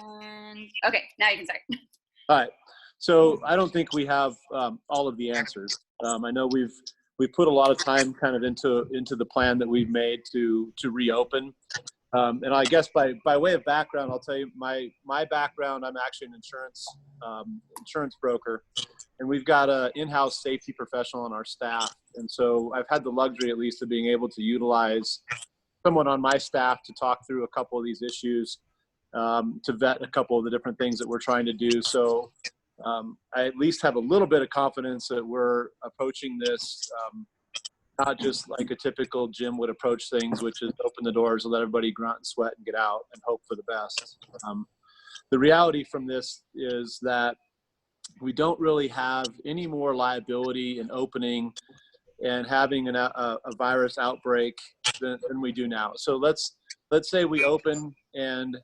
And okay, now you can start. All right. So I don't think we have all of the answers. I know we've put a lot of time kind of into the plan that we've made to reopen. And I guess by way of background, I'll tell you my background. I'm actually an insurance broker, and we've got an in-house safety professional on our staff. And so I've had the luxury, at least, of being able to utilize someone on my staff to talk through a couple of these issues, to vet a couple of the different things that we're trying to do. So I at least have a little bit of confidence that we're approaching this not just like a typical gym would approach things, which is open the doors and let everybody grunt and sweat and get out and hope for the best. The reality from this is that we don't really have any more liability in opening and having a virus outbreak than we do now. So let's say we open and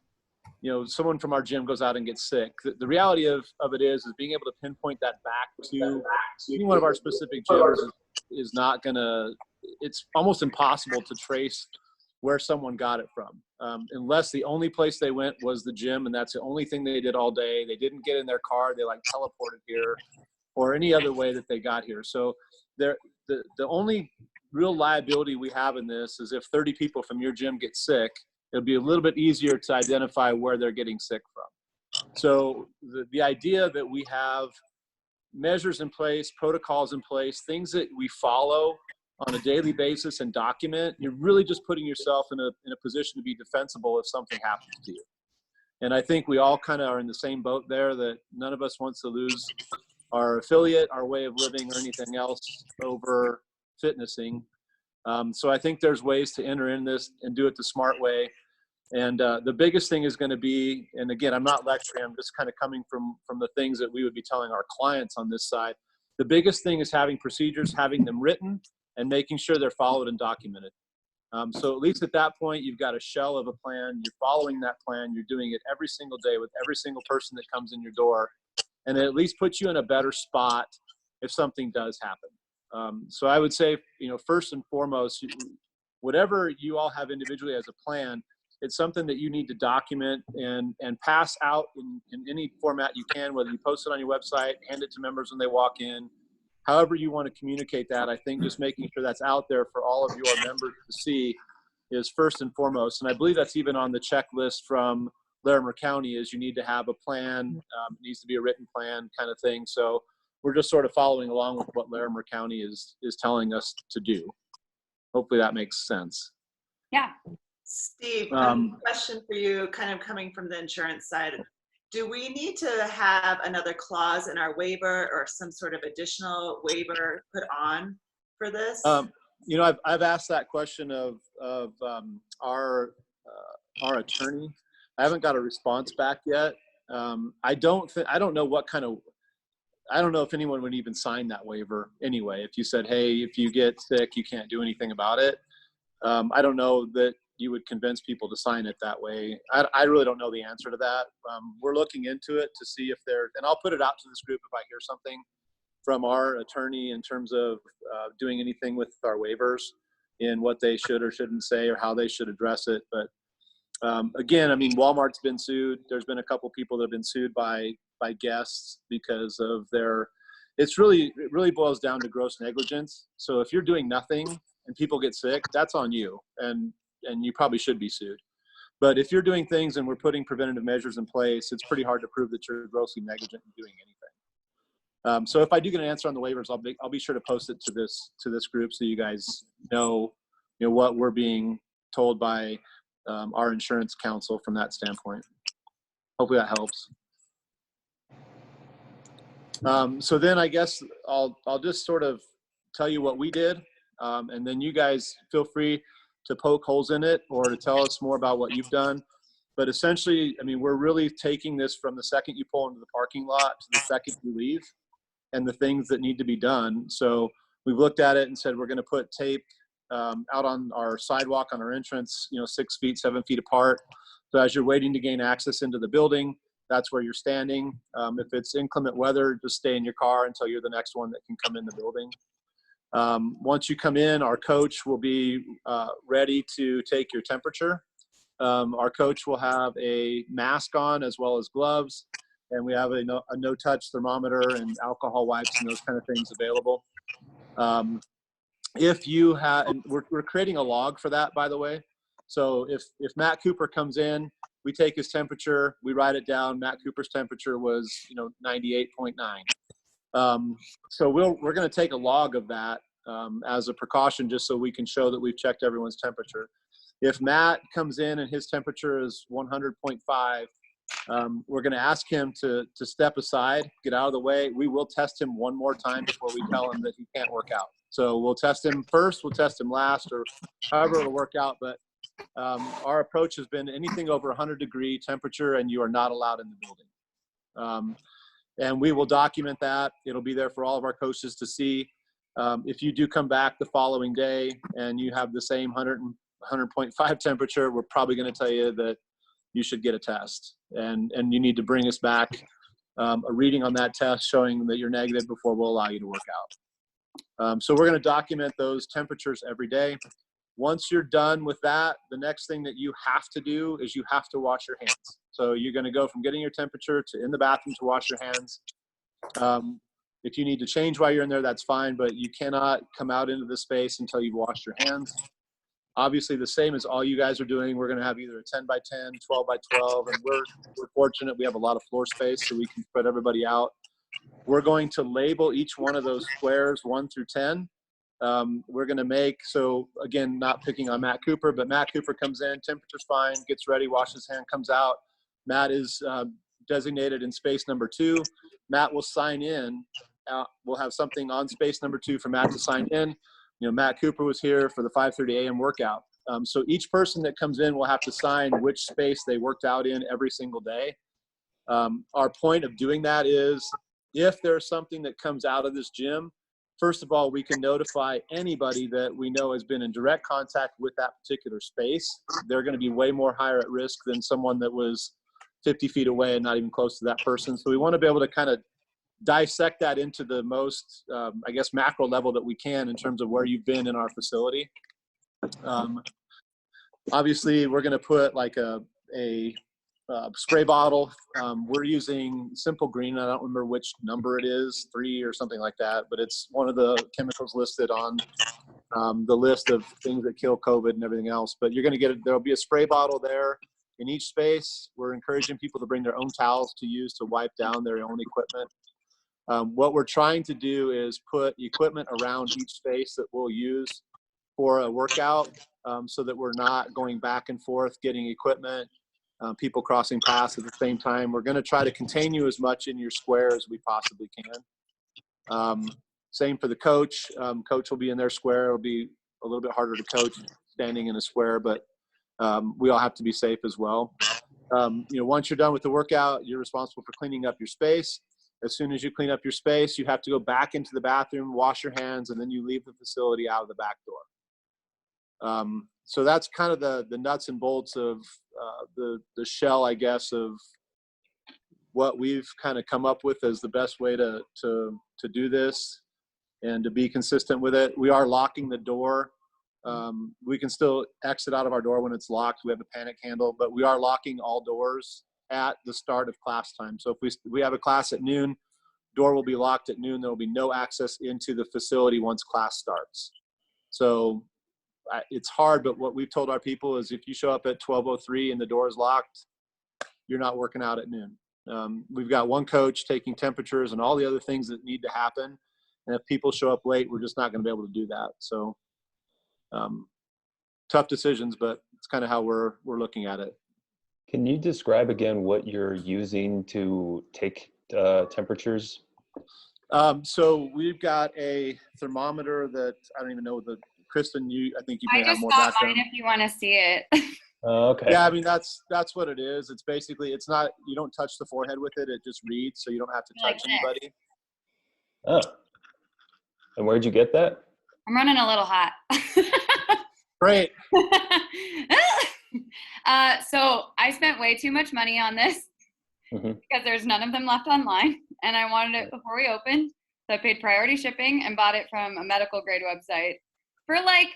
someone from our gym goes out and gets sick. The reality of it is being able to pinpoint that back to any one of our specific gyms is not gonna, it's almost impossible to trace where someone got it from, unless the only place they went was the gym and that's the only thing they did all day. They didn't get in their car, they like teleported here, or any other way that they got here. So the only real liability we have in this is if 30 people from your gym get sick, it'll be a little bit easier to identify where they're getting sick from. So the idea that we have measures in place, protocols in place, things that we follow on a daily basis and document, you're really just putting yourself in a position to be defensible if something happens to you. And I think we all kind of are in the same boat there, that none of us wants to lose our affiliate, our way of living, or anything else over fitnessing. So I think there's ways to enter in this and do it the smart way. And the biggest thing is going to be, and again, I'm not lecturing, I'm just kind of coming from the things that we would be telling our clients on this side. The biggest thing is having procedures, having them written, and making sure they're followed and documented. So at least at that point, you've got a shell of a plan. You're following that plan. You're doing it every single day with every single person that comes in your door. And it at least puts you in a better spot if something does happen. So I would say, first and foremost, whatever you all have individually as a plan, it's something that you need to document and pass out in any format you can, whether you post it on your website, hand it to members when they walk in, however you want to communicate that. I think just making sure that's out there for all of your members to see is first and foremost. And I believe that's even on the checklist from Larimer County, is you need to have a plan. It needs to be a written plan kind of thing. So we're just sort of following along with what Larimer County is telling us to do. Hopefully that makes sense. Yeah. Steve, question for you, kind of coming from the insurance side. Do we need to have another clause in our waiver or some sort of additional waiver put on for this? I've asked that question of our attorney. I haven't got a response back yet. I don't know if anyone would even sign that waiver anyway. If you said, hey, if you get sick, you can't do anything about it. I don't know that you would convince people to sign it that way. I really don't know the answer to that. We're looking into it to see if and I'll put it out to this group if I hear something from our attorney in terms of doing anything with our waivers in what they should or shouldn't say or how they should address it. But again, I mean, Walmart's been sued. There's been a couple people that have been sued by guests because of it really boils down to gross negligence. So if you're doing nothing and people get sick, that's on you. And you probably should be sued. But if you're doing things and we're putting preventative measures in place, it's pretty hard to prove that you're grossly negligent in doing anything. So if I do get an answer on the waivers, I'll be sure to post it to this group so you guys know what we're being told by our insurance counsel from that standpoint. Hopefully that helps. So then I guess I'll just sort of tell you what we did, and then you guys feel free to poke holes in it or to tell us more about what you've done. But essentially, I mean, we're really taking this from the second you pull into the parking lot to the second you leave and the things that need to be done. So we've looked at it and said, we're going to put tape out on our sidewalk on our entrance, 6 feet, 7 feet apart. So as you're waiting to gain access into the building, that's where you're standing. If it's inclement weather, just stay in your car until you're the next one that can come in the building. Once you come in, our coach will be ready to take your temperature. our coach will have a mask on as well as gloves, and we have a no-touch thermometer and alcohol wipes and those kind of things available. If you have, and we're creating a log for that, by the way. So if Matt Cooper comes in, we take his temperature, we write it down. Matt Cooper's temperature was 98.9. So we're going to take a log of that as a precaution, just so we can show that we've checked everyone's temperature. If Matt comes in and his temperature is 100.5, we're going to ask him to step aside, get out of the way. We will test him one more time before we tell him that he can't work out. So we'll test him first, we'll test him last, or however it'll work out. But our approach has been anything over 100-degree temperature, and you are not allowed in the building. And we will document that. It'll be there for all of our coaches to see. If you do come back the following day and you have the same 100.5 temperature, we're probably going to tell you that you should get a test. And you need to bring us back a reading on that test showing that you're negative before we'll allow you to work out. So we're going to document those temperatures every day. Once you're done with that, the next thing that you have to do is you have to wash your hands. So you're going to go from getting your temperature to in the bathroom to wash your hands. If you need to change while you're in there, that's fine, but you cannot come out into the space until you've washed your hands. Obviously, the same as all you guys are doing. We're going to have either a 10 by 10, 12 by 12, and we're fortunate we have a lot of floor space so we can spread everybody out. We're going to label each one of those squares 1 through 10. We're going to make, so again, not picking on Matt Cooper, but Matt Cooper comes in, temperature's fine, gets ready, washes his hand, comes out. Matt is designated in space number 2. Matt will sign in. We'll have something on space number 2 for Matt to sign in. Matt Cooper was here for the 5:30 a.m. workout. So each person that comes in will have to sign which space they worked out in every single day. Our point of doing that is if there's something that comes out of this gym, first of all, we can notify anybody that we know has been in direct contact with that particular space. They're going to be way more higher at risk than someone that was 50 feet away and not even close to that person. So we want to be able to kind of dissect that into the most, macro level that we can in terms of where you've been in our facility. Obviously, we're going to put like a spray bottle. We're using Simple Green. I don't remember which number it is, 3 or something like that, but it's one of the chemicals listed on the list of things that kill COVID and everything else. But you're going to get it. There'll be a spray bottle there in each space. We're encouraging people to bring their own towels to use to wipe down their own equipment. What we're trying to do is put equipment around each space that we'll use for a workout so that we're not going back and forth getting equipment, people crossing paths at the same time. We're going to try to contain you as much in your square as we possibly can. Same for the coach. Coach will be in their square. It'll be a little bit harder to coach standing in a square, but we all have to be safe as well. Once you're done with the workout, you're responsible for cleaning up your space. As soon as you clean up your space, you have to go back into the bathroom, wash your hands, and then you leave the facility out of the back door. So that's kind of the nuts and bolts of the shell, I guess, of what we've kind of come up with as the best way to do this and to be consistent with it. We are locking the door. We can still exit out of our door when it's locked. We have a panic handle, but we are locking all doors at the start of class time. So if we have a class at noon, door will be locked at noon. There will be no access into the facility once class starts. So it's hard, but what we've told our people is if you show up at 12:03 and the door is locked, you're not working out at noon. We've got one coach taking temperatures and all the other things that need to happen. And if people show up late, we're just not going to be able to do that. So tough decisions, but it's kind of how we're looking at it. Can you describe again what you're using to take temperatures? So we've got a thermometer that I don't even know Kristen, I think you may have more background. I just got mine if you want to see it. Okay. Yeah, I mean that's what it is. It's basically you don't touch the forehead with it. It just reads, so you don't have to touch anybody. Oh. And where'd you get that? I'm running a little hot. Great. So I spent way too much money on this because there's none of them left online, and I wanted it before we opened. So I paid priority shipping and bought it from a medical grade website for like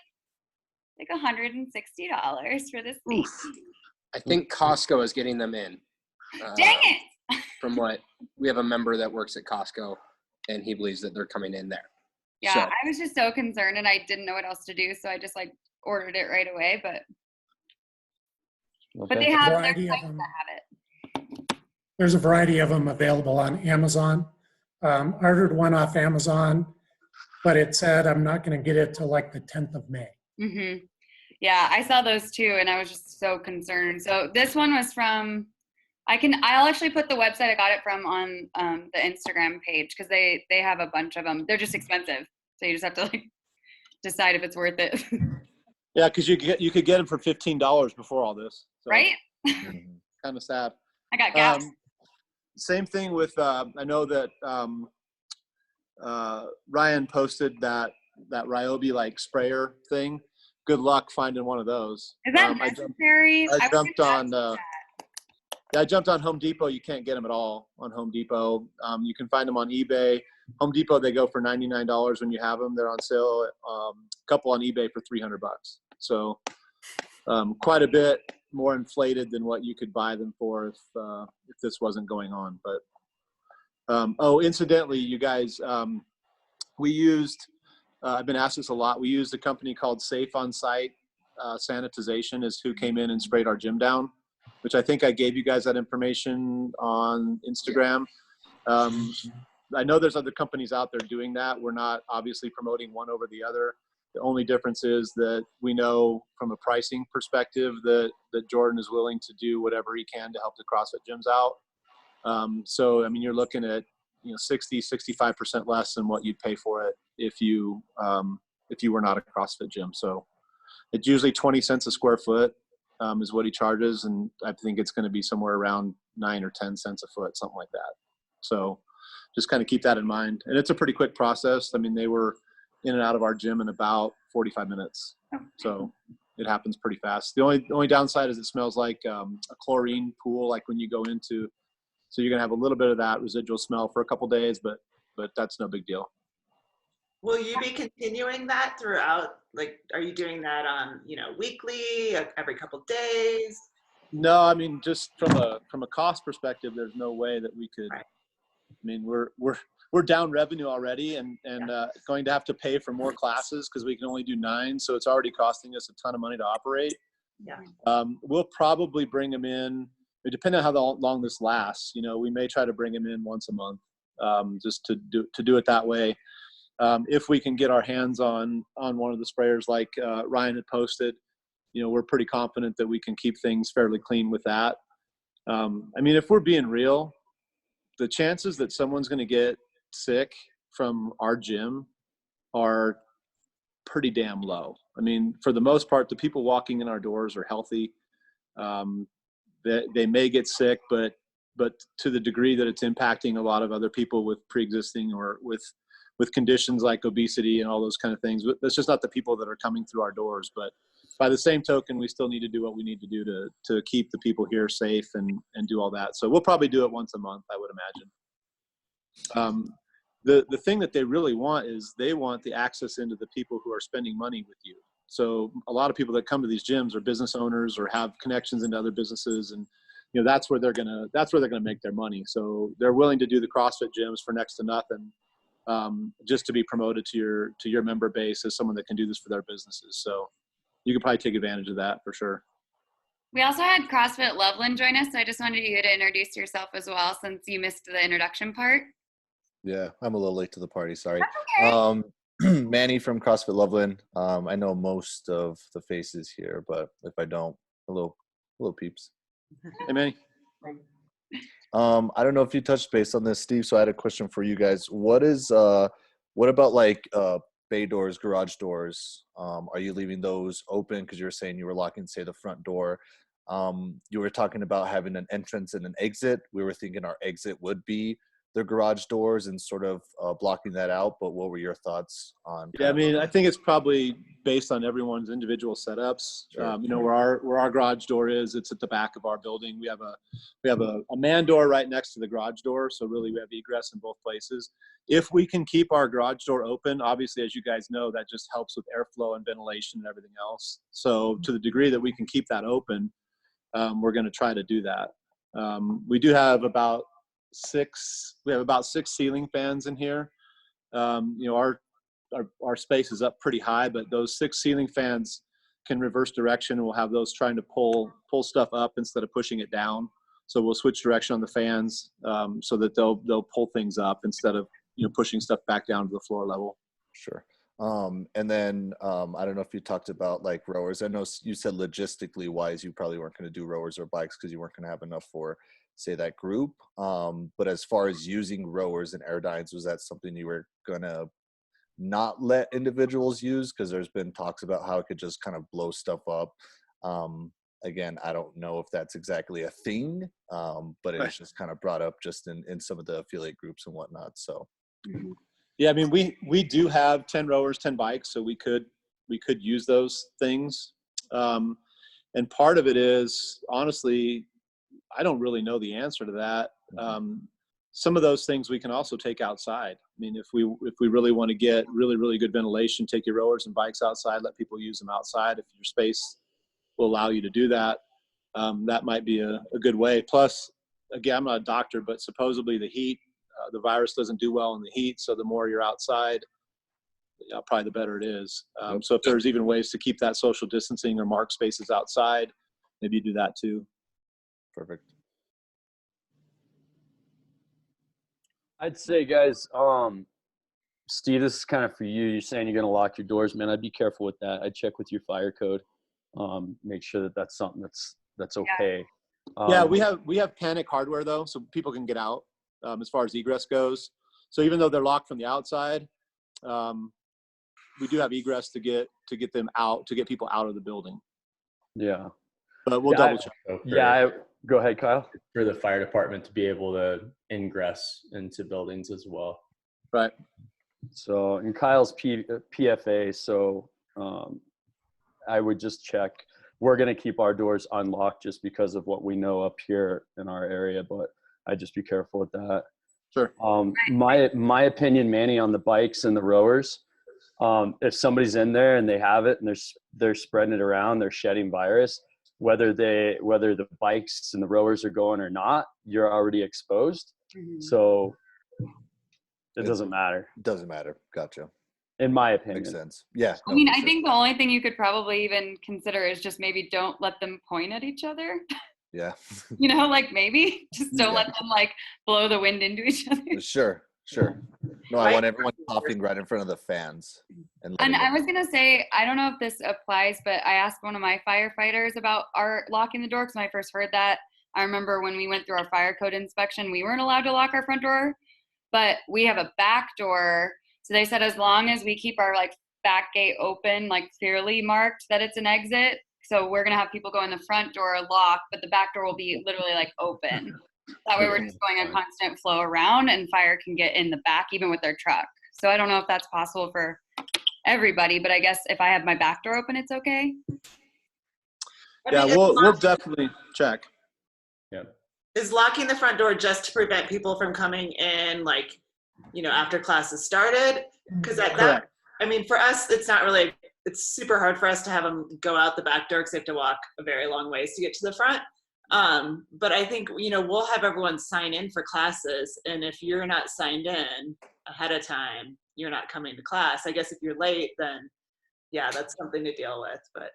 $160 for this thing. I think Costco is getting them in. Dang it! From what we have a member that works at Costco, and he believes that they're coming in there. Yeah, So, I was just so concerned, and I didn't know what else to do, so I just like ordered it right away. But they have their Variety of sites them. that have it. There's a variety of them available on Amazon. I ordered one off Amazon, but it said I'm not going to get it till like the 10th of May. Mm-hmm. Yeah, I saw those too, and I was just so concerned. So this one was from. I'll actually put the website I got it from on the Instagram page because they have a bunch of them. They're just expensive, so you just have to like decide if it's worth it. Yeah, because you could get them for $15 before all this. So, Right? kind of sad. I got gaps. Same thing with I know that Ryan posted that Ryobi like sprayer thing. Good luck finding one of those. Is that necessary? I jumped on. Yeah, I jumped on Home Depot. You can't get them at all on Home Depot. You can find them on eBay. Home Depot, they go for $99 when you have them. They're on sale. A couple on eBay for $300. So quite a bit more inflated than what you could buy them for if this wasn't going on. But incidentally, you guys, we used. I've been asked this a lot. We used a company called Safe On Site Sanitization is who came in and sprayed our gym down, which I think I gave you guys that information on Instagram. I know there's other companies out there doing that. We're not obviously promoting one over the other. The only difference is that we know from a pricing perspective that Jordan is willing to do whatever he can to help the CrossFit gyms out. So, I mean, you're looking at, 60, 65% less than what you'd pay for it if you were not a CrossFit gym. So it's usually 20 cents a square foot. Is what he charges, and I think it's going to be somewhere around 9 or 10 cents a foot, something like that. So just kind of keep that in mind. And it's a pretty quick process. I mean, they were in and out of our gym in about 45 minutes. So it happens pretty fast. The only downside is it smells like a chlorine pool, like when you go into. So you're going to have a little bit of that residual smell for a couple days, but that's no big deal. Will you be continuing that throughout? Like, are you doing that on, weekly, every couple days? No, I mean, just from a cost perspective, there's no way that we could. Right. I mean, we're down revenue already, and going to have to pay for more classes because we can only do 9, so it's already costing us a ton of money to operate. Yeah. We'll probably bring them in. Depending on how long this lasts, we may try to bring them in once a month, just to do it that way. If we can get our hands on one of the sprayers like Ryan had posted, we're pretty confident that we can keep things fairly clean with that. I mean, if we're being real, the chances that someone's going to get sick from our gym are pretty damn low. I mean, for the most part, the people walking in our doors are healthy. They may get sick, but to the degree that it's impacting a lot of other people with pre-existing or with conditions like obesity and all those kind of things. That's just not the people that are coming through our doors. But by the same token, we still need to do what we need to do to keep the people here safe and do all that. So we'll probably do it once a month, I would imagine. The thing that they really want is they want the access into the people who are spending money with you. So a lot of people that come to these gyms are business owners or have connections into other businesses, and that's where they're gonna make their money. So they're willing to do the CrossFit gyms for next to nothing, just to be promoted to your member base as someone that can do this for their businesses. So you could probably take advantage of that for sure. We also had CrossFit Loveland join us, so I just wanted you to introduce yourself as well, since you missed the introduction part. Yeah, I'm a little late to the party. Sorry. That's okay. Manny from CrossFit Loveland. I know most of the faces here, but if I don't, hello peeps. Hey, Manny. I don't know if you touched base on this, Steve, so I had a question for you guys. What about like bay doors, garage doors? Are you leaving those open? Because you were saying you were locking, say, the front door. You were talking about having an entrance and an exit. We were thinking our exit would be the garage doors and sort of blocking that out. But what were your thoughts on? Yeah, I mean, I think it's probably based on everyone's individual setups. Sure. Where our garage door is, it's at the back of our building. We have a man door right next to the garage door. So really we have egress in both places. If we can keep our garage door open, obviously, as you guys know, that just helps with airflow and ventilation and everything else. So to the degree that we can keep that open, we're going to try to do that. We do have about six ceiling fans in here. Our space is up pretty high, but those 6 ceiling fans can reverse direction, and we'll have those trying to pull stuff up instead of pushing it down. So we'll switch direction on the fans so that they'll pull things up instead of pushing stuff back down to the floor level. Sure. And then I don't know if you talked about like rowers. I know you said logistically wise, you probably weren't going to do rowers or bikes because you weren't going to have enough for, say, that group. But as far as using rowers and airdynes, was that something you were going to not let individuals use? Because there's been talks about how it could just kind of blow stuff up. Again, I don't know if that's exactly a thing, but it's just kind of brought up just in some of the affiliate groups and whatnot. So. Yeah, I mean, we do have 10 rowers, 10 bikes, so we could use those things. And part of it is, honestly, I don't really know the answer to that. Some of those things we can also take outside. I mean, if we really want to get really, really good ventilation, take your rowers and bikes outside, let people use them outside. If your space will allow you to do that, that might be a good way. Plus, again, I'm not a doctor, but supposedly the heat, the virus doesn't do well in the heat. So the more you're outside, probably the better it is. So if there's even ways to keep that social distancing or mark spaces outside, maybe you do that too. Perfect. I'd say, guys, Steve, this is kind of for you. You're saying you're going to lock your doors, man. I'd be careful with that. I'd check with your fire code. Make sure that that's something that's okay. Yeah, we have panic hardware though, so people can get out as far as egress goes. So even though they're locked from the outside, we do have egress to get them out, to get people out of the building. Yeah. But we'll double check. Go ahead, Kyle. For the fire department to be able to ingress into buildings as well. Right. So, and Kyle's PFA, so I would just check. We're going to keep our doors unlocked just because of what we know up here in our area, but I'd just be careful with that. Sure. My opinion, Manny, on the bikes and the rowers, if somebody's in there and they have it and they're spreading it around, they're shedding virus, whether the bikes and the rowers are going or not, you're already exposed. Mm-hmm. So it doesn't matter. Doesn't matter. Gotcha. In my opinion. Makes sense. Yeah. I mean, I think the only thing you could probably even consider is just maybe don't let them point at each other. Yeah. Like maybe just don't let them like blow the wind into each other. Sure. No, I want everyone coughing right in front of the fans. And I was going to say, I don't know if this applies, but I asked one of my firefighters about our locking the door because when I first heard that, I remember when we went through our fire code inspection, we weren't allowed to lock our front door, but we have a back door. So they said as long as we keep our like back gate open, like clearly marked that it's an exit. So we're going to have people go in the front door locked, but the back door will be literally like open. That way we're just going a constant flow around and fire can get in the back even with their truck. So I don't know if that's possible for everybody, but I guess if I have my back door open, it's okay. Yeah, we'll definitely check. Yeah. Is locking the front door just to prevent people from coming in, like, after classes started? Because that, I mean, for us, it's not really, it's super hard for us to have them go out the back door because they have to walk a very long ways to get to the front. But I think, we'll have everyone sign in for classes. And if you're not signed in ahead of time, you're not coming to class. I guess if you're late, then yeah, that's something to deal with. But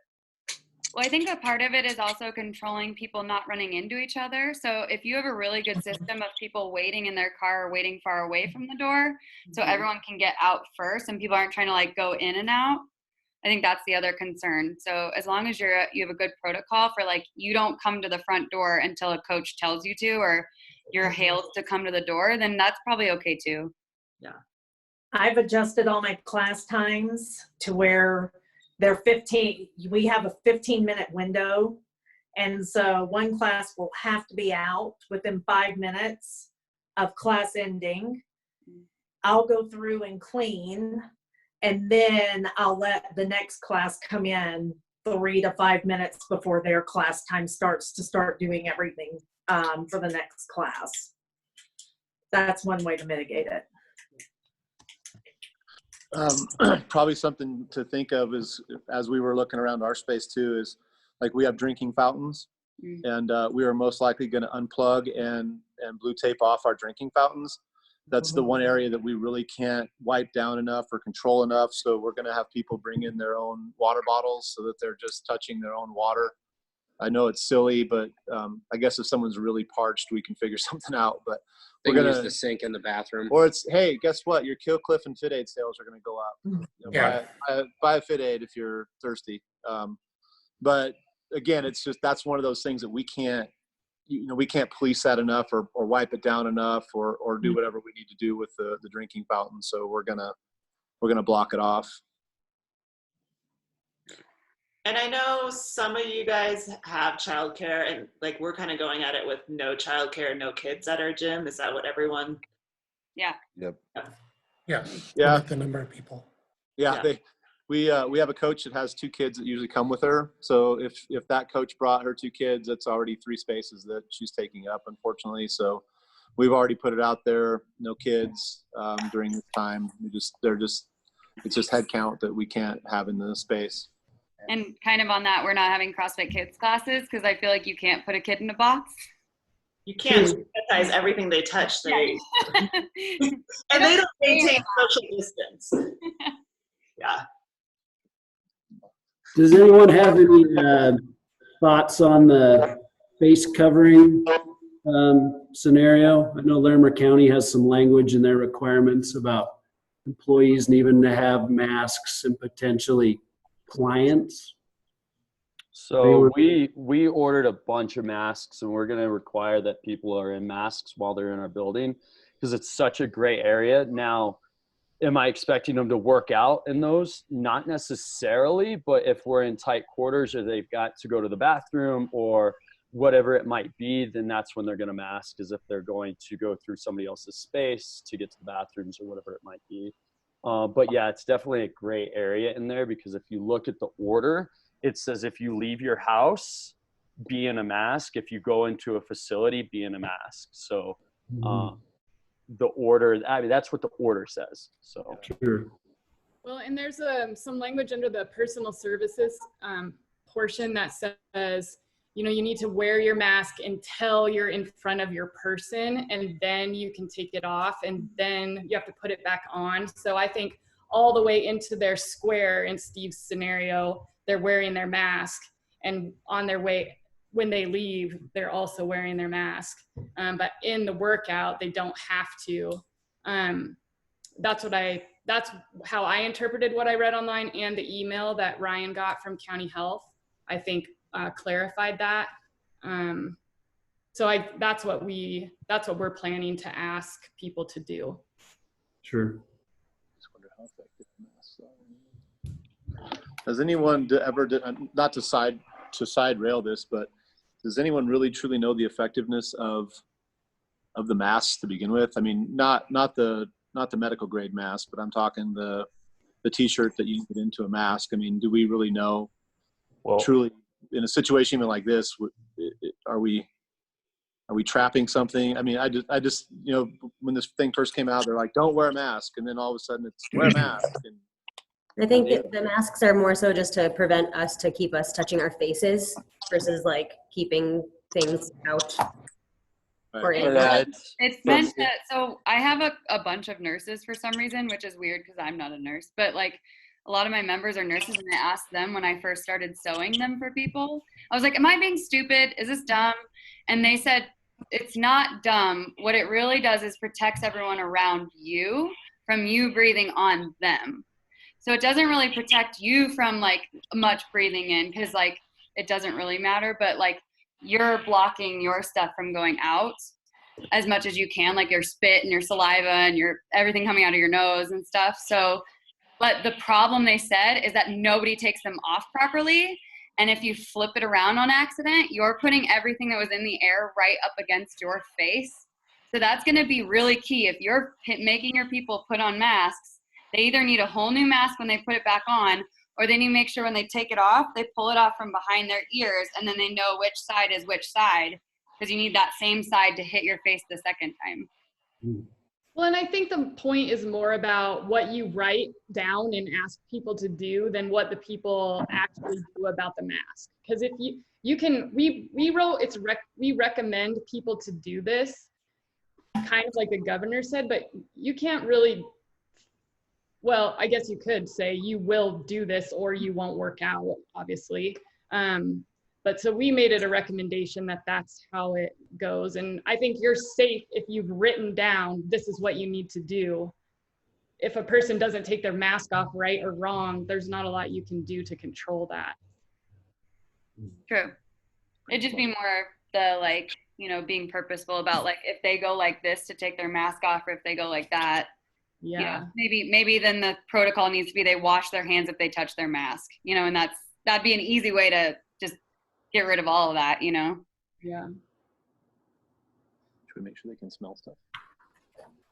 well, I think a part of it is also controlling people not running into each other. So if you have a really good system of people waiting in their car or waiting far away from the door, so everyone can get out first and people aren't trying to like go in and out, I think that's the other concern. So as long as you have a good protocol for like, you don't come to the front door until a coach tells you to, or you're hailed to come to the door, then that's probably okay too. Yeah. I've adjusted all my class times to where they're 15. We have a 15-minute window. And so one class will have to be out within 5 minutes of class ending. I'll go through and clean, and then I'll let the next class come in 3 to 5 minutes before their class time starts to start doing everything for the next class. That's one way to mitigate it. Probably something to think of is, as we were looking around our space too, is like we have drinking fountains. and we are most likely going to unplug and blue tape off our drinking fountains. That's the one area that we really can't wipe down enough or control enough. So we're going to have people bring in their own water bottles so that they're just touching their own water. I know it's silly, but I guess if someone's really parched, we can figure something out. But They we're can going use the sink in the bathroom. or it's, hey, guess what? Your Kill Cliff and Fit Aid sales are going to go up. You know, Yeah. buy a Fit Aid if you're thirsty. But again, it's just, that's one of those things that we can't police that enough or wipe it down enough or do whatever we need to do with the drinking fountain. So we're gonna block it off. And I know some of you guys have childcare, and like we're kind of going at it with no childcare, no kids at our gym. Is that what everyone? Yeah. Yep. Yeah. Yeah. Limit the number of people. Yeah. We have a coach that has 2 kids that usually come with her. So if that coach brought her 2 kids, that's already 3 spaces that she's taking up, unfortunately. So we've already put it out there, no kids during this time. It's just head count that we can't have in the space. And kind of on that, we're not having CrossFit Kids classes because I feel like you can't put a kid in a box. You can't sanitize everything they touch. They and they don't maintain social distance. Yeah. Does anyone have any thoughts on the face covering scenario? I know Larimer County has some language in their requirements about employees needing to have masks and potentially clients. So we ordered a bunch of masks, and we're going to require that people are in masks while they're in our building because it's such a gray area. Now, am I expecting them to work out in those? Not necessarily, but if we're in tight quarters or they've got to go to the bathroom or whatever it might be, then that's when they're going to mask, is if they're going to go through somebody else's space to get to the bathrooms or whatever it might be. But yeah, it's definitely a gray area in there because if you look at the order, it says if you leave your house, be in a mask. If you go into a facility, be in a mask. So the order, I mean, that's what the order says. So Sure. Well, and there's some language under the personal services portion that says, you know, you need to wear your mask until you're in front of your person, and then you can take it off, and then you have to put it back on. So I think all the way into their square in Steve's scenario, they're wearing their mask, and on their way, when they leave, they're also wearing their mask. But in the workout, they don't have to. That's how I interpreted what I read online, and the email that Ryan got from County Health, I think clarified that. So that's what we're planning to ask people to do. Sure. Has anyone ever not to side rail this, but does anyone really truly know the effectiveness of the masks to begin with? I mean, not the medical grade mask, but I'm talking the t-shirt that you get into a mask. I mean, do we really know truly in a situation even like this, are we trapping something? I mean, I just, you know, when this thing first came out, they're like, don't wear a mask. And then all of a sudden it's wear a mask. And I think the masks are more so just to prevent us to keep us touching our faces versus like keeping things out. Or in. It's meant to, so I have a bunch of nurses for some reason, which is weird because I'm not a nurse, but like a lot of my members are nurses, and I asked them when I first started sewing them for people, I was like, am I being stupid? Is this dumb? And they said, it's not dumb. What it really does is protects everyone around you from you breathing on them. So it doesn't really protect you from like much breathing in, because like it doesn't really matter, but like you're blocking your stuff from going out as much as you can, like your spit and your saliva and your everything coming out of your nose and stuff. So, but the problem they said is that nobody takes them off properly. And if you flip it around on accident, you're putting everything that was in the air right up against your face. So that's going to be really key. If you're making your people put on masks, they either need a whole new mask when they put it back on, or they need to make sure when they take it off, they pull it off from behind their ears, and then they know which side is which side, because you need that same side to hit your face the second time. Well, and I think the point is more about what you write down and ask people to do than what the people actually do about the mask. Because you can, we recommend people to do this, kind of like the governor said, but you can't really, well, I guess you could say you will do this or you won't work out, obviously. But so we made it a recommendation that that's how it goes. And I think you're safe if you've written down, this is what you need to do. If a person doesn't take their mask off right or wrong, there's not a lot you can do to control that. True. It'd just be more the, like, you know, being purposeful about, like, if they go like this to take their mask off, or if they go like that. Yeah. You know, maybe then the protocol needs to be they wash their hands if they touch their mask, you know, and that'd be an easy way to just get rid of all of that, you know? Yeah. Should we make sure they can smell stuff?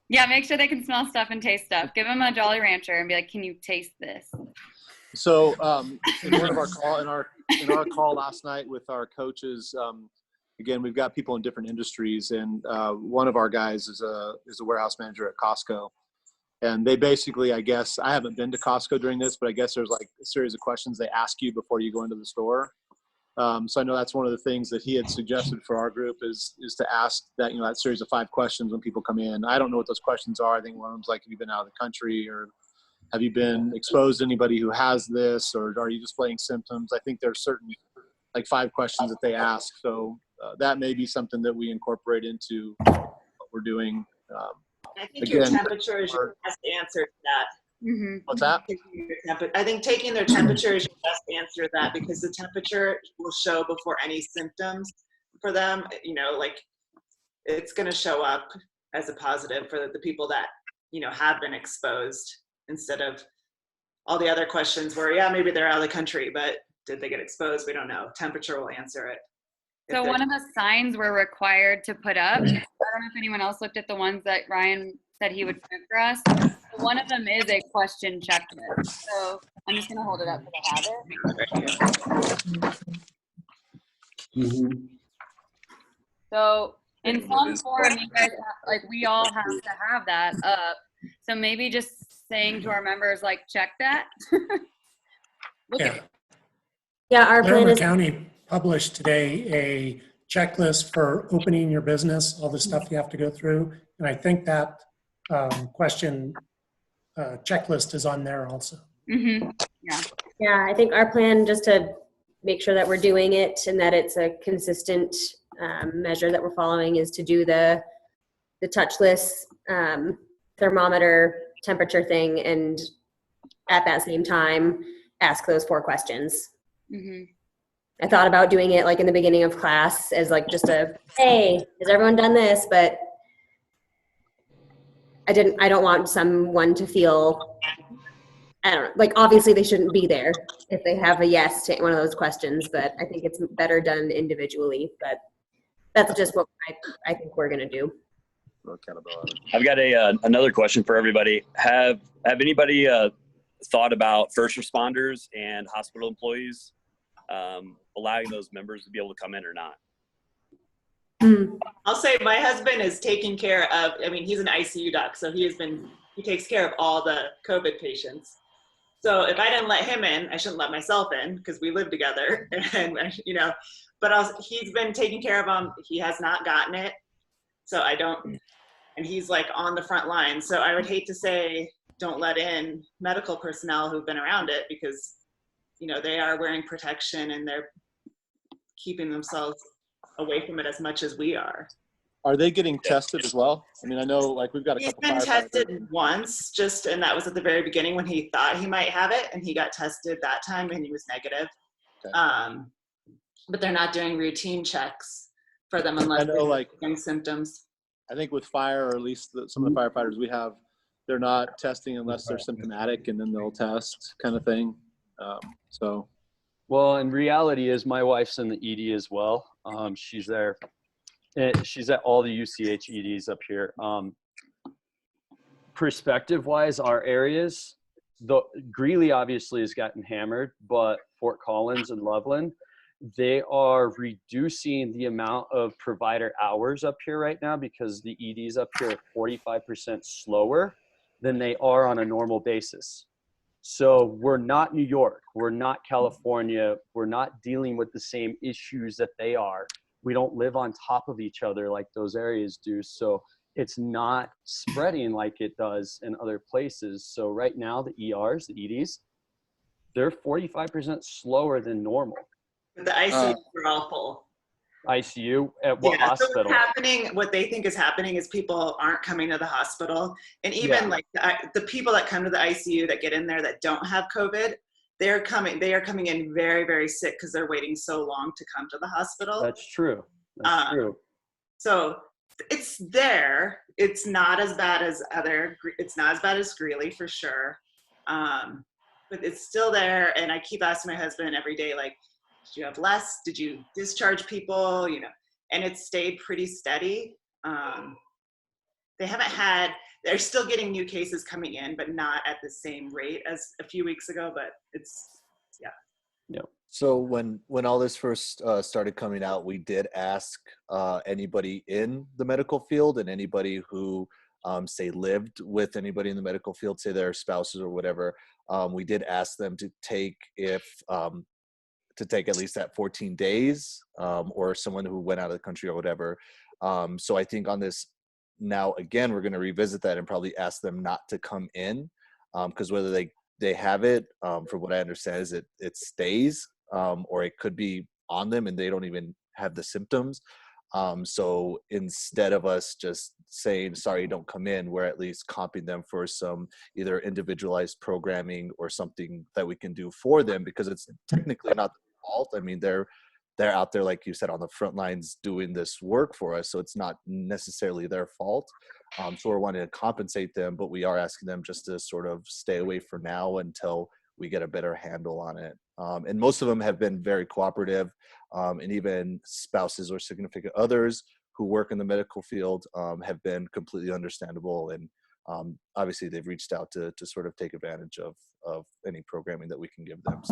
Yeah, make sure they can smell stuff and taste stuff. Give them a Jolly Rancher and be like, can you taste this? So in one of our call last night with our coaches, again, we've got people in different industries, and one of our guys is a warehouse manager at Costco. And they basically, I guess, I haven't been to Costco during this, but I guess there's like a series of questions they ask you before you go into the store. So I know that's one of the things that he had suggested for our group is to ask that, you know, that series of 5 questions when people come in. I don't know what those questions are. I think one of them's like, have you been out of the country, or have you been exposed to anybody who has this, or are you displaying symptoms? I think there's certain like 5 questions that they ask. So that may be something that we incorporate into what we're doing. I think your temperature is your best answer to that. Mm-hmm. What's that? I think taking their temperature is your best answer to that, because the temperature will show before any symptoms for them. You know, like, it's going to show up as a positive for the people that, you know, have been exposed, instead of all the other questions where, yeah, maybe they're out of the country, but did they get exposed? We don't know. Temperature will answer it. So one of the signs we're required to put up, I don't know if anyone else looked at the ones that Ryan said he would print for us. One of them is a question checklist. So I'm just going to hold it up because I have it. Mm-hmm. So in some form, you guys, like, we all have to have that up. So maybe just saying to our members, like, check that. Look at it. Yeah, our plan Larimer is County published today a checklist for opening your business, all the stuff you have to go through. And I think that question checklist is on there also. Mm-hmm. Yeah. Yeah, I think our plan, just to make sure that we're doing it and that it's a consistent measure that we're following, is to do the touchless thermometer temperature thing, and at that same time ask those 4 questions. Mm-hmm. I thought about doing it like in the beginning of class as like just a, hey, has everyone done this? But I don't want someone to feel, I don't know, like, obviously they shouldn't be there if they have a yes to one of those questions, but I think it's better done individually. But that's just what I think we're going to do. I've got another question for everybody. Have anybody thought about first responders and hospital employees, allowing those members to be able to come in or not? I'll say my husband is taking care of, I mean, he's an ICU doc, so he takes care of all the COVID patients. So if I didn't let him in, I shouldn't let myself in, because we live together, and you know, but he's been taking care of them. He has not gotten it. So I don't, and he's like on the front line. So I would hate to say, don't let in medical personnel who've been around it, because, you know, they are wearing protection and they're keeping themselves away from it as much as we are. Are they getting tested as well? I mean, I know, like, we've got a couple. He's been tested once, and that was at the very beginning when he thought he might have it, and he got tested that time and he was negative. Okay. But they're not doing routine checks for them unless they're like symptoms. I think with fire, or at least some of the firefighters we have, they're not testing unless they're symptomatic, and then they'll test, kind of thing. So. Well, and reality is my wife's in the ED as well. She's there. She's at all the UCH EDs up here. Perspective-wise, our areas, Greeley obviously has gotten hammered, but Fort Collins and Loveland, they are reducing the amount of provider hours up here right now, because the EDs up here are 45% slower than they are on a normal basis. So we're not New York, we're not California, we're not dealing with the same issues that they are. We don't live on top of each other like those areas do. So it's not spreading like it does in other places. So right now, the ERs, the EDs, they're 45% slower than normal. But the ICU are all full. ICU at what hospital? So what's happening, what they think is happening is people aren't coming to the hospital. And even like the people that come to the ICU that get in there that don't have COVID, they are coming in very, very sick because they're waiting so long to come to the hospital. That's true. That's true. So it's there. It's not as bad as Greeley for sure. But it's still there. And I keep asking my husband every day, like, did you have less? Did you discharge people? And it's stayed pretty steady. They're still getting new cases coming in, but not at the same rate as a few weeks ago, but yeah. So when all this first started coming out, we did ask anybody in the medical field and anybody who say lived with anybody in the medical field, say their spouses or whatever. We did ask them to take at least that 14 days or someone who went out of the country or whatever. So I think on this now, again, we're going to revisit that and probably ask them not to come in because whether they have it, from what I understand, is it stays or it could be on them and they don't even have the symptoms. So instead of us just saying, sorry, don't come in, we're at least comping them for some either individualized programming or something that we can do for them because it's technically not their fault. I mean, they're out there, like you said, on the front lines doing this work for us. So it's not necessarily their fault. So we're wanting to compensate them, but we are asking them just to sort of stay away for now until we get a better handle on it. And most of them have been very cooperative, and even spouses or significant others who work in the medical field have been completely understandable. And obviously they've reached out to sort of take advantage of any programming that we can give them.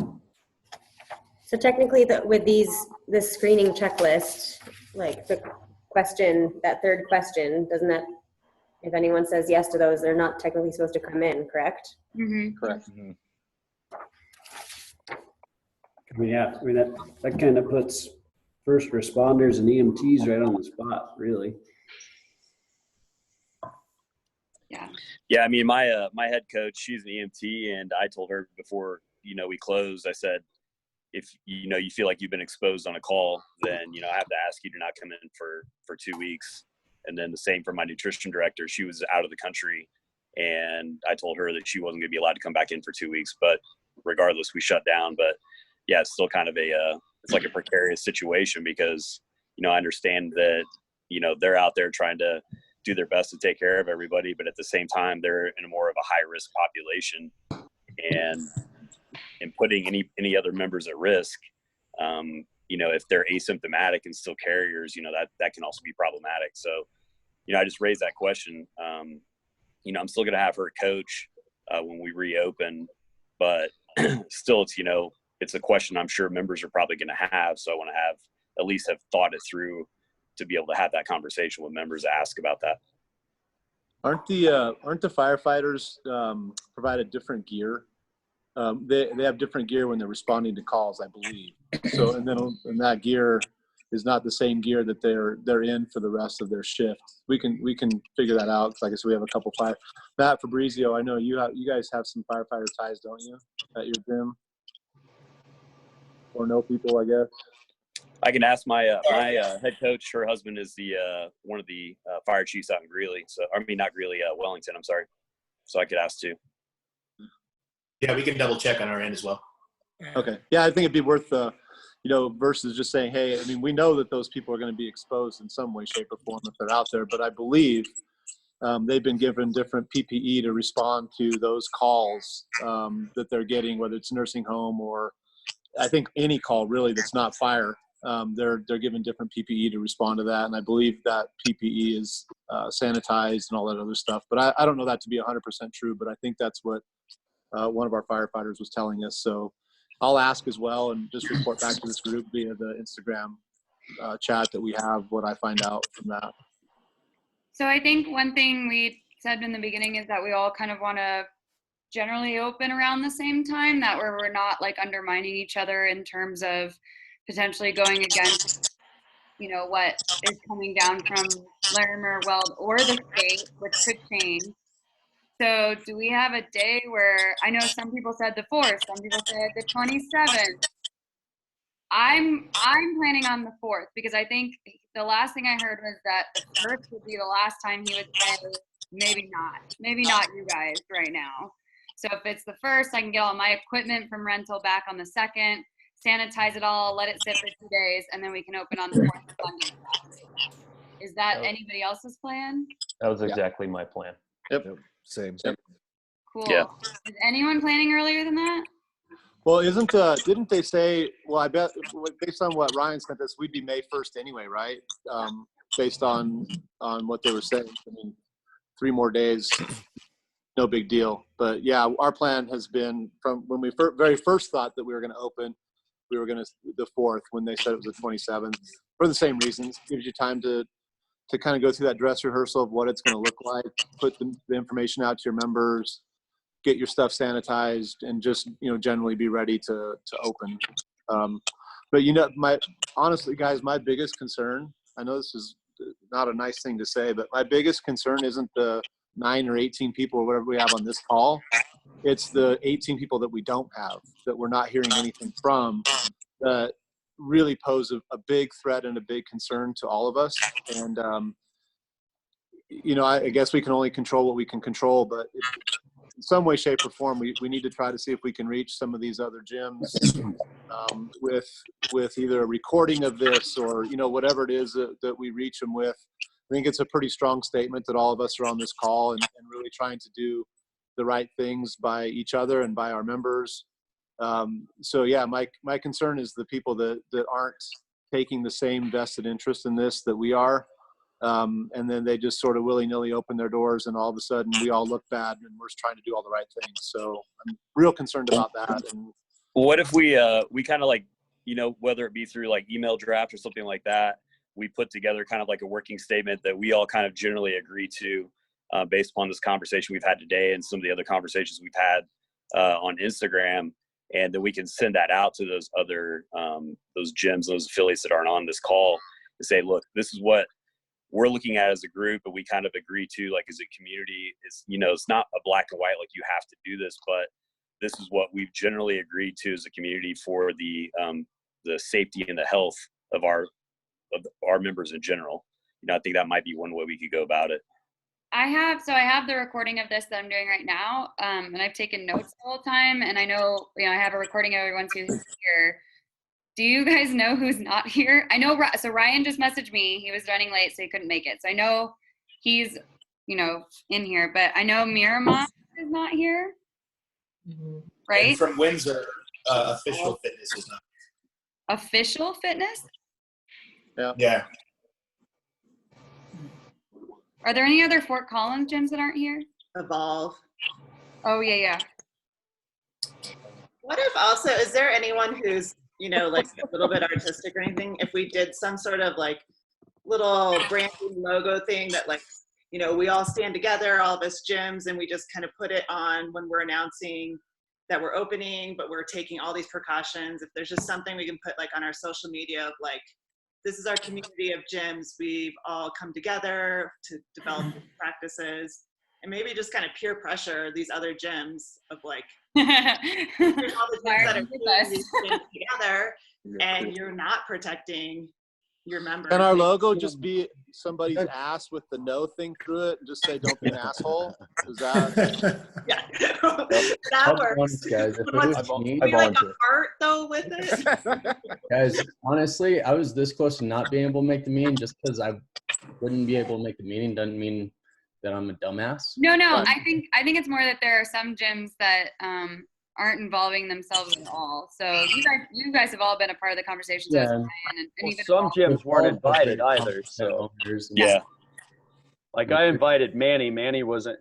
So technically with this screening checklist, like the question, that third question, doesn't that, if anyone says yes to those, they're not technically supposed to come in, correct? Mm-hmm. Correct. I mean, that kind of puts first responders and EMTs right on the spot, really. Yeah. I mean, my head coach, she's an EMT, and I told her before, we closed, I said, if, you feel like you've been exposed on a call, then, I have to ask you to not come in for 2 weeks. And then the same for my nutrition director. She was out of the country, and I told her that she wasn't going to be allowed to come back in for 2 weeks, but regardless, we shut down. But yeah, it's still kind of it's like a precarious situation because, I understand that, they're out there trying to do their best to take care of everybody, but at the same time, they're in more of a high risk population and putting any other members at risk. If they're asymptomatic and still carriers, that can also be problematic. So, I just raised that question. I'm still going to have her coach when we reopen, but still it's a question I'm sure members are probably going to have. So I want to at least have thought it through to be able to have that conversation with members, ask about that. Aren't the firefighters provided different gear? They have different gear when they're responding to calls, I believe. So and that gear is not the same gear that they're in for the rest of their shift. We can figure that out. Like I said, we have a couple Matt Fabrizio, I know you guys have some firefighter ties, don't you, at your gym? Or know people, I guess. I can ask my head coach. Her husband is the one of the fire chiefs out in Greeley. So not Greeley, Wellington. I'm sorry. So I could ask too. Yeah, we can double check on our end as well. Okay. Yeah, I think it'd be worth versus just saying, hey, I mean, we know that those people are going to be exposed in some way, shape, or form if they're out there, but I believe they've been given different PPE to respond to those calls that they're getting, whether it's nursing home or I think any call really that's not fire. They're given different PPE to respond to that, and I believe that PPE is sanitized and all that other stuff. But I don't know that to be 100% true, but I think that's what one of our firefighters was telling us. So I'll ask as well and just report back to this group via the Instagram chat that we have what I find out from that. So I think one thing we said in the beginning is that we all kind of want to generally open around the same time, that where we're not like undermining each other in terms of potentially going against, you know, what is coming down from Larimer, Weld, or the state, which could change. So do we have a day where, I know some people said the 4th, some people said the 27th. I'm planning on the 4th because I think the last thing I heard was that the 1st would be the last time he would say, maybe not you guys right now. So if it's the 1st, I can get all my equipment from rental back on the 2nd, sanitize it all, let it sit for 2 days, and then we can open on the 4th. Is that anybody else's plan? That was exactly my plan. Yep. Same. Cool. Yeah. Is anyone planning earlier than that? Well, didn't they say, well, I bet based on what Ryan sent us, we'd be May 1st anyway, right? Based on what they were saying. I mean, 3 more days, no big deal. But yeah, our plan has been from when we very first thought that we were going to open, we were going to the 4th when they said it was the 27th for the same reasons. Gives you time to kind of go through that dress rehearsal of what it's going to look like, put the information out to your members, get your stuff sanitized, and just, you know, generally be ready to open. But, you know, honestly, guys, my biggest concern, I know this is not a nice thing to say, but my biggest concern isn't the 9 or 18 people or whatever we have on this call. It's the 18 people that we don't have, that we're not hearing anything from, that really pose a big threat and a big concern to all of us. And, you know, I guess we can only control what we can control, but in some way, shape, or form, we need to try to see if we can reach some of these other gyms with either a recording of this or, you know, whatever it is that we reach them with. I think it's a pretty strong statement that all of us are on this call and really trying to do the right things by each other and by our members. So yeah, my concern is the people that aren't taking the same vested interest in this that we are. And then they just sort of willy-nilly open their doors and all of a sudden we all look bad and we're trying to do all the right things. So I'm real concerned about that. And what if we kind of like, you know, whether it be through like email draft or something like that, we put together kind of like a working statement that we all kind of generally agree to based upon this conversation we've had today and some of the other conversations we've had on Instagram. And then we can send that out to those other, those gyms, those affiliates that aren't on this call to say, look, this is what we're looking at as a group, and we kind of agree to, like, as a community. Is, you know, it's not a black and white, like you have to do this, but this is what we've generally agreed to as a community for the safety and the health of our members in general. You know, I think that might be one way we could go about it. I have the recording of this that I'm doing right now, and I've taken notes the whole time, and I know, you know, I have a recording of everyone who's here. Do you guys know who's not here? I know, so Ryan just messaged me. He was running late, so he couldn't make it. So I know he's, you know, in here, but I know Miramont is not here, right? And from Windsor, Official Fitness is not here. Official Fitness? Yeah. Are there any other Fort Collins gyms that aren't here? Evolve. Oh, yeah. What if also, is there anyone who's, you know, like a little bit artistic or anything? If we did some sort of like little branding logo thing that, like, you know, we all stand together, all of us gyms, and we just kind of put it on when we're announcing that we're opening, but we're taking all these precautions. If there's just something we can put like on our social media of like, this is our community of gyms. We've all come together to develop practices, and maybe just kind of peer pressure these other gyms of like, here's all the gyms that are doing these things together, and you're not protecting your members. Can our logo just be somebody's ass with the no thing through it and just say, don't be an asshole? Is that? Yeah, that works. Guys, if Be like a heart though with it. Guys, honestly, I was this close to not being able to make the meeting. Just because I wouldn't be able to make the meeting doesn't mean that I'm a dumbass. No, I think it's more that there are some gyms that aren't involving themselves at all. So you guys have all been a part of the conversation. So some gyms weren't invited either. So yeah, like I invited Manny. Manny wasn't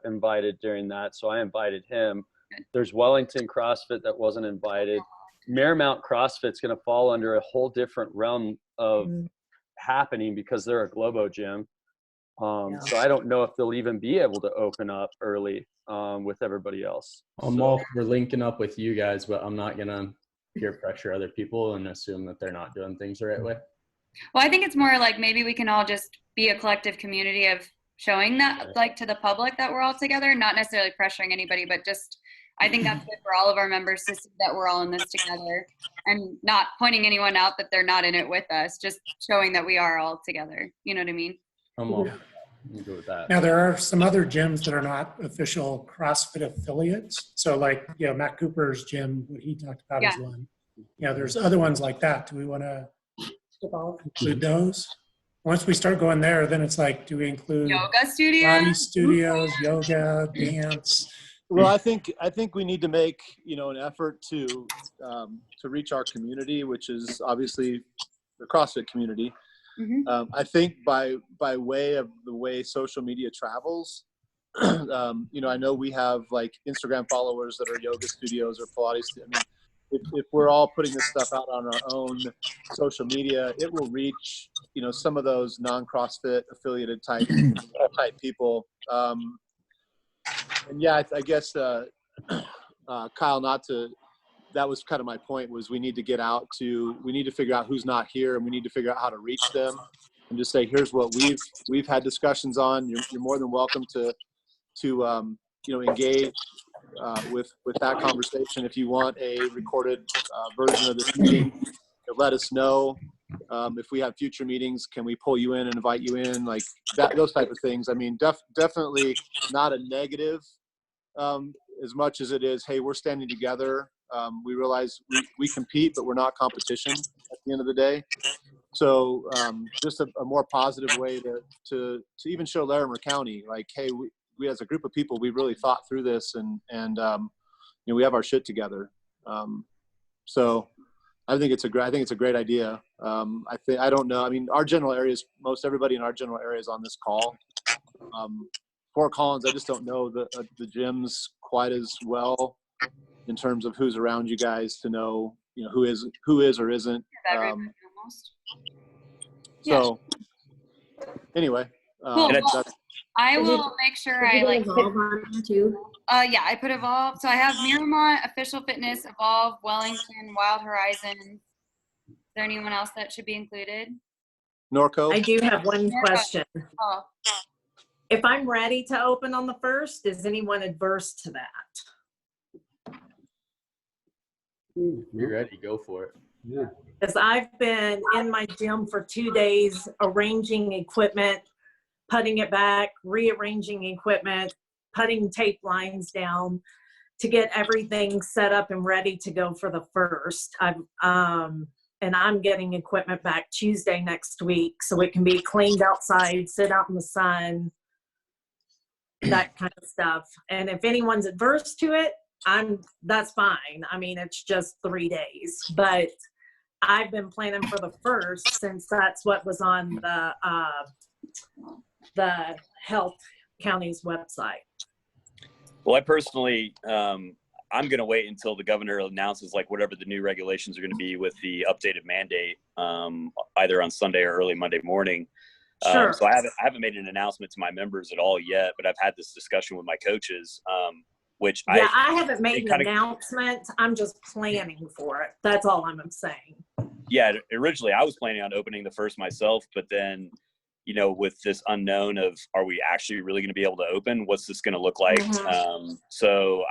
invited during that, so I invited him. There's Wellington CrossFit that wasn't invited. Miramont CrossFit's going to fall under a whole different realm of happening because they're a Globo gym. So I don't know if they'll even be able to open up early with everybody else. I'm all for linking up with you guys, but I'm not gonna peer pressure other people and assume that they're not doing things the right way. Well, I think it's more like maybe we can all just be a collective community of showing that, like, to the public that we're all together, not necessarily pressuring anybody, but just, I think that's good for all of our members to see that we're all in this together and not pointing anyone out that they're not in it with us, just showing that we are all together. You know what I mean? I'm all good with that. Now, there are some other gyms that are not official CrossFit affiliates. So like, Matt Cooper's gym, what he talked about is one. There's other ones like that. Do we want to include those? Once we start going there, then it's like, do we include yoga studios, body studios, yoga, dance? Well, I think we need to make an effort to reach our community, which is obviously the CrossFit community. I think by way of the way social media travels, I know we have like Instagram followers that are yoga studios or Pilates. I mean, if we're all putting this stuff out on our own social media, it will reach some of those non-CrossFit affiliated type people. And yeah, I guess Kyle, that was kind of my point, was we need to figure out who's not here, and we need to figure out how to reach them and just say, here's what we've had discussions on. You're more than welcome to engage with that conversation. If you want a recorded version of this meeting, let us know. If we have future meetings, can we pull you in and invite you in, like that, those type of things. I mean, definitely not a negative as much as it is, hey, we're standing together. We realize we compete, but we're not competition at the end of the day. So just a more positive way to even show Larimer County, like, hey, we as a group of people, we really thought through this, and we have our shit together. So I think it's a great idea. I don't know. I mean, our general areas, most everybody in our general area is on this call. Fort Collins, I just don't know the gyms quite as well in terms of who's around you guys to know, who is or isn't. So anyway, cool. I will make sure I like Evolve on there too. Yeah, I put Evolve. So I have Miramont, Official Fitness, Evolve, Wellington, Wild Horizons. Is there anyone else that should be included? Norco. I do have one question. Oh. If I'm ready to open on the 1st, is anyone adverse to that? You're ready, go for it. Yeah. Because I've been in my gym for 2 days, arranging equipment, putting it back, rearranging equipment, putting tape lines down to get everything set up and ready to go for the 1st. And I'm getting equipment back Tuesday next week, so it can be cleaned outside, sit out in the sun, that kind of stuff. And if anyone's adverse to it, that's fine. I mean, it's just 3 days, but I've been planning for the 1st since that's what was on the health county's website. Well, I personally, I'm going to wait until the governor announces like whatever the new regulations are going to be with the updated mandate, either on Sunday or early Monday morning. Sure. So I haven't made an announcement to my members at all yet, but I've had this discussion with my coaches, which I haven't made an announcement. I'm just planning for it. That's all I'm saying. Yeah, originally I was planning on opening the 1st myself, but then, with this unknown of, are we actually really going to be able to open? What's this going to look like? So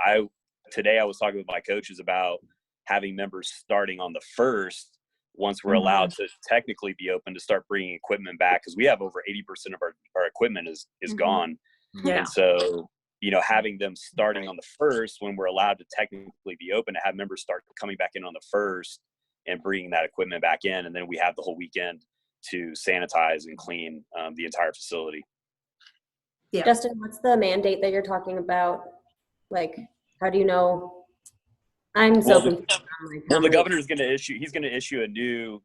today I was talking with my coaches about having members starting on the 1st, once we're allowed to technically be open, to start bringing equipment back, because we have over 80% of our equipment is gone. Yeah. And so, having them starting on the 1st, when we're allowed to technically be open, to have members start coming back in on the 1st and bringing that equipment back in, and then we have the whole weekend to sanitize and clean the entire facility. Yeah. Justin, what's the mandate that you're talking about? Like, how do you know? I'm so confused. Well, the governor is going to issue a new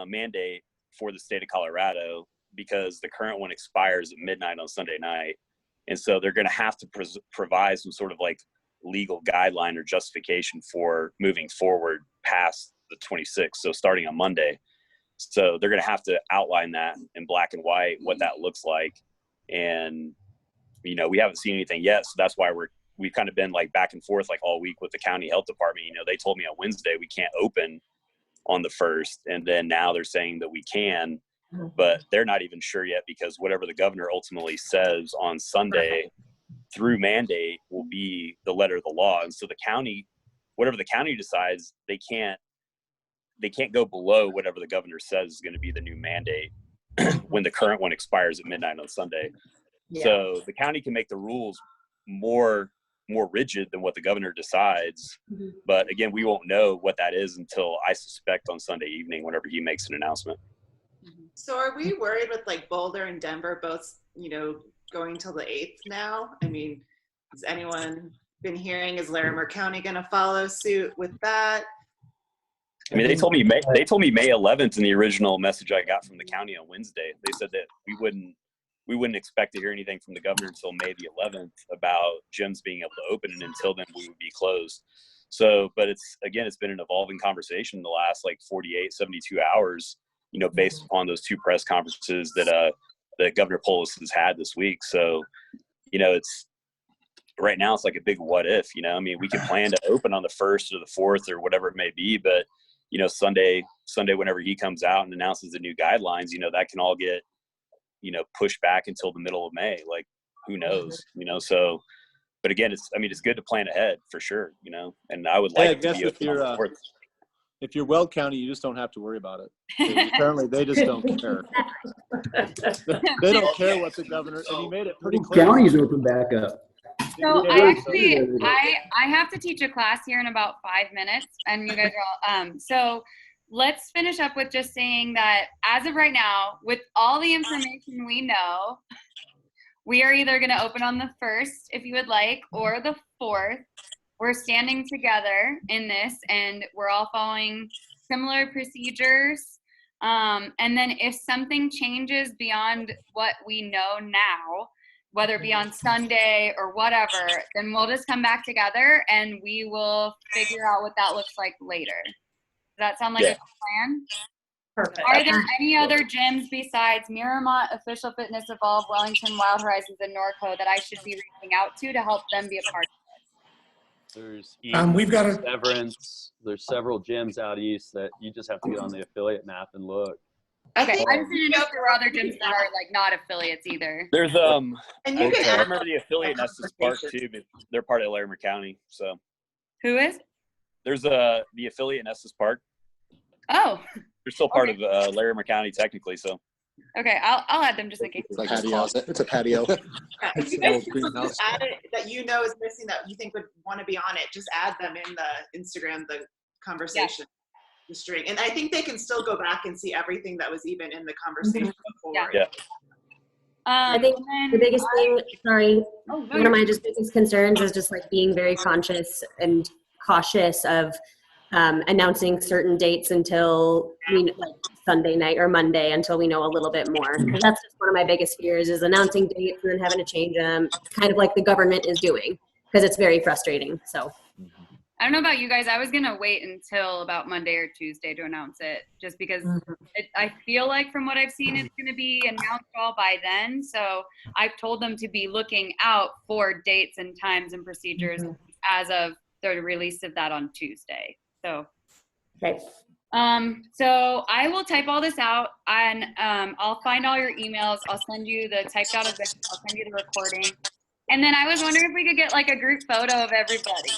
mandate for the state of Colorado, because the current one expires at midnight on Sunday night. And so they're going to have to provide some sort of like legal guideline or justification for moving forward past the 26th. So starting on Monday. So they're going to have to outline that in black and white, what that looks like. And, you know, we haven't seen anything yet. So that's why we've kind of been like back and forth like all week with the county health department. You know, they told me on Wednesday we can't open on the 1st. And then now they're saying that we can, but they're not even sure yet, because whatever the governor ultimately says on Sunday through mandate will be the letter of the law. And so the county, whatever the county decides, they can't go below whatever the governor says is going to be the new mandate when the current one expires at midnight on Sunday. Yeah. So the county can make the rules more rigid than what the governor decides. Mm-hmm. But again, we won't know what that is until, I suspect, on Sunday evening, whenever he makes an announcement. So are we worried with like Boulder and Denver both, you know, going till the 8th now? I mean, has anyone been hearing, is Larimer County going to follow suit with that? I mean, they told me May 11th in the original message I got from the county on Wednesday. They said that we wouldn't expect to hear anything from the governor until May the 11th about gyms being able to open, and until then we would be closed. So, but it's been an evolving conversation in the last like 48, 72 hours, you know, based upon those 2 press conferences that Governor Polis has had this week. So, you know, right now it's like a big what if, you know. I mean, we could plan to open on the 1st or the 4th or whatever it may be, but, you know, Sunday, whenever he comes out and announces the new guidelines, you know, that can all get, you know, pushed back until the middle of May. Like, who knows, you know? So, but again, it's good to plan ahead for sure, you know. And I would like I guess if you're Weld County, you just don't have to worry about it. Apparently, they just don't care. They don't care what the governor. And he made it pretty clear. Counties open back up. So I have to teach a class here in about 5 minutes, and you guys are all so let's finish up with just saying that as of right now, with all the information we know, we are either going to open on the 1st, if you would like, or the 4th. We're standing together in this, and we're all following similar procedures. And then if something changes beyond what we know now, whether it be on Sunday or whatever, then we'll just come back together and we will figure out what that looks like later. Does that sound like a plan? Perfect. Are there any other gyms besides Miramont, Official Fitness, Evolve, Wellington, Wild Horizons, and Norco that I should be reaching out to help them be a part of There's we've got Severance. There's several gyms out east that you just have to get on the affiliate map and look. Okay, I just didn't know if there were other gyms that are like not affiliates either. There's and you can I remember the affiliate in Estes Park too, but they're part of Larimer County. So who is? There's the affiliate in Estes Park. Oh, they're still part of Larimer County technically. So okay, I'll add them just in case. It's like it's a patio. If you guys add it that you know is missing that you think would want to be on it, just add them in the Instagram, the conversation. Yeah. The string, and I think they can still go back and see everything that was even in the conversation before. Yeah. I think the biggest thing, one of my just biggest concerns is just like being very conscious and cautious of announcing certain dates until like Sunday night or Monday until we know a little bit more. That's just one of my biggest fears, is announcing dates and then having to change them, kind of like the government is doing, because it's very frustrating. So. I don't know about you guys. I was going to wait until about Monday or Tuesday to announce it, just because I feel like from what I've seen, it's going to be announced all by then. So I've told them to be looking out for dates and times and procedures as of the release of that on Tuesday. So, okay. So I will type all this out, and I'll find all your emails. I'll send you the typed out event. I'll send you the recording. And then I was wondering if we could get like a group photo of everybody.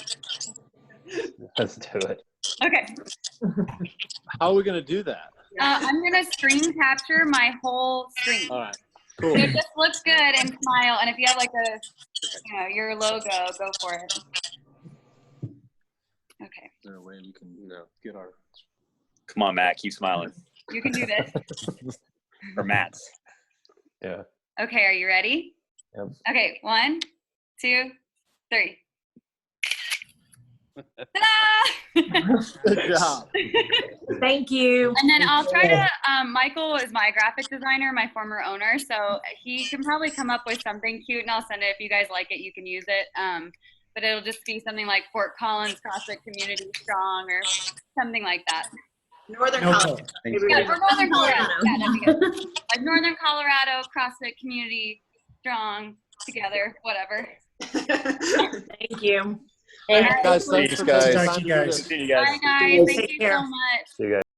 Let's do it. Okay. How are we going to do that? I'm going to screen capture my whole screen. All right. Cool. So it just looks good and smile. And if you have like your logo, go for it. Okay. Is there a way we can get our... Come on, Matt. Keep smiling. You can do this. Or Matt's. Yeah. Okay. Are you ready? Yep. Okay. 1, 2, 3. Ta-da! Good job. Thank you. And then I'll try to, Michael is my graphic designer, my former owner, so he can probably come up with something cute, and I'll send it. If you guys like it, you can use it. But it'll just be something like Fort Collins CrossFit Community Strong or something like that. Northern Colorado. Yeah, for Northern Colorado. Yeah, that'd be good. Like Northern Colorado CrossFit Community strong together, whatever. Thank you. Thanks, guys. Thanks for Guys. taking Talk time to to you do guys. this. See you guys. Bye, guys. Thank Take you care. so much. See you guys.